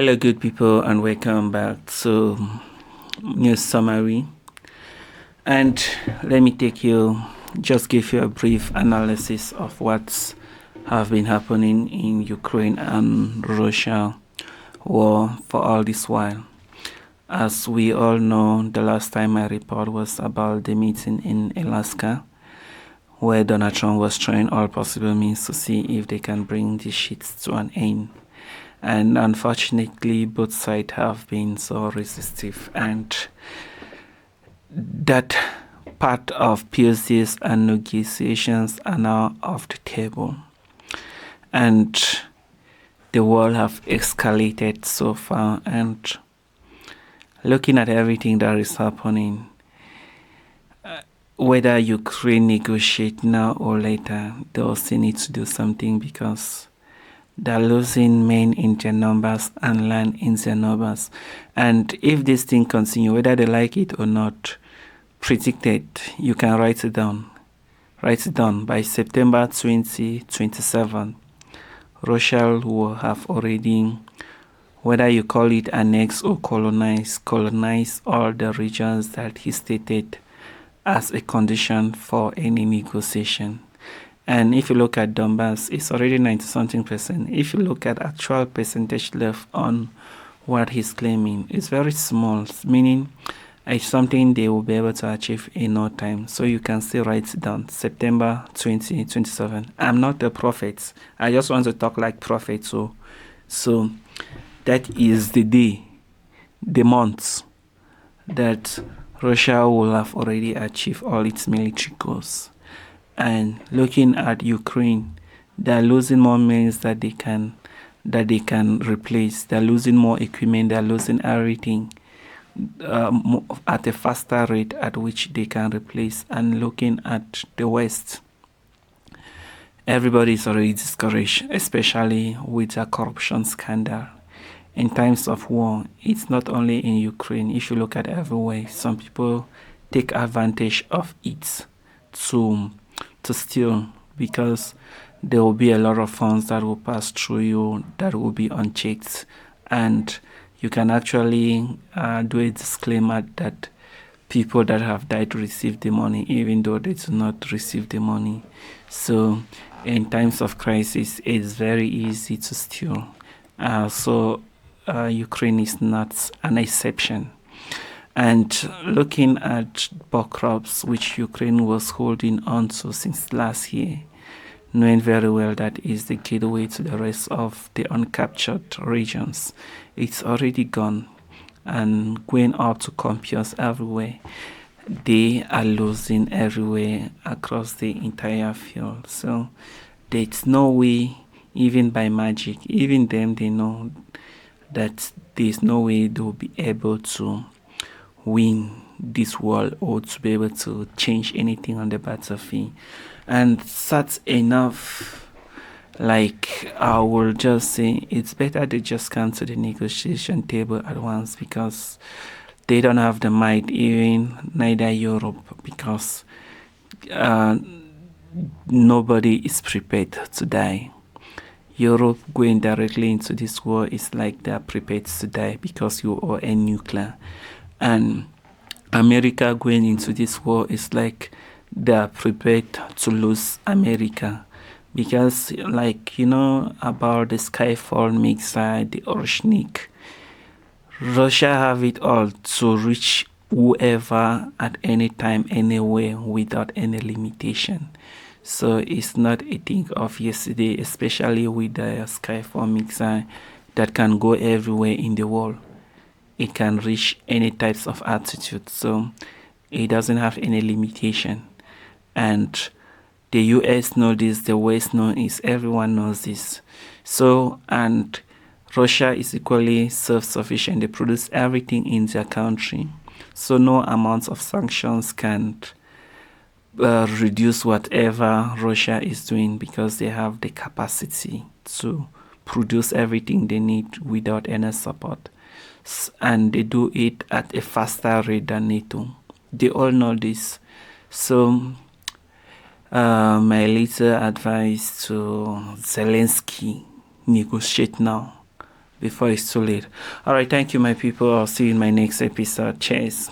Hello, good people, and welcome back to news summary. And let me just give you a brief analysis of what's have been happening in Ukraine and Russia war for all this while. As we all know, the last time I report was about the meeting in Alaska, where Donald Trump was trying all possible means to see if they can bring the shit to an end. And unfortunately, both sides have been so resistive, and that part of POCs and negotiations are now off the table. And the war have escalated so far, and looking at everything that is happening, whether Ukraine negotiate now or later, they also need to do something because they're losing men in their numbers and land in their numbers. And if this thing continue, whether they like it or not, predict it, you can write it down. Write it down. By September 2027, Russia will have already, whether you call it annex or colonize all the regions that he stated as a condition for any negotiation. And if you look at Donbass, it's already 90-something percent. If you look at actual percentage left on what he's claiming, it's very small, meaning it's something they will be able to achieve in no time. So you can still write it down, September 2027. I'm not a prophet. I just want to talk like prophet. So that is the day, the month that Russia will have already achieved all its military goals. And looking at Ukraine, they're losing more men that they can replace. They're losing more equipment. They're losing everything at a faster rate at which they can replace. And looking at the West, everybody is already discouraged, especially with the corruption scandal. In times of war, it's not only in Ukraine. If you look at everywhere, some people take advantage of it to steal, because there will be a lot of funds that will pass through you that will be unchecked, and you can actually do a disclaimer that people that have died receive the money even though they do not receive the money. So in times of crisis, it's very easy to steal. Ukraine is not an exception. And looking at bulk crops, which Ukraine was holding on to since last year, knowing very well that is the gateway to the rest of the uncaptured regions, it's already gone and going up to compiers everywhere. They are losing everywhere across the entire field. So there's no way, even by magic, even them, they know that there's no way they'll be able to win this war or to be able to change anything on the battlefield. And that's enough. Like, I will just say it's better they just come to the negotiation table at once, because they don't have the might, even neither Europe, because nobody is prepared to die. Europe going directly into this war is like they're prepared to die because you are a nuclear. And America going into this war is like they're prepared to lose America, because, like, you know about the Skyfall missile, the Oshnik, Russia have it all to reach whoever at any time, anywhere, without any limitation. So it's not a thing of yesterday, especially with the Skyfall missile that can go everywhere in the world. It can reach any types of altitude, so it doesn't have any limitation. And the US knows this, the West knows this, everyone knows this. So, and Russia is equally self-sufficient. They produce everything in their country, so no amount of sanctions can reduce whatever Russia is doing, because they have the capacity to produce everything they need without any support. And they do it at a faster rate than NATO. They all know this. So my little advice to Zelensky, negotiate now, before it's too late. All right, thank you, my people. I'll see you in my next episode. Cheers.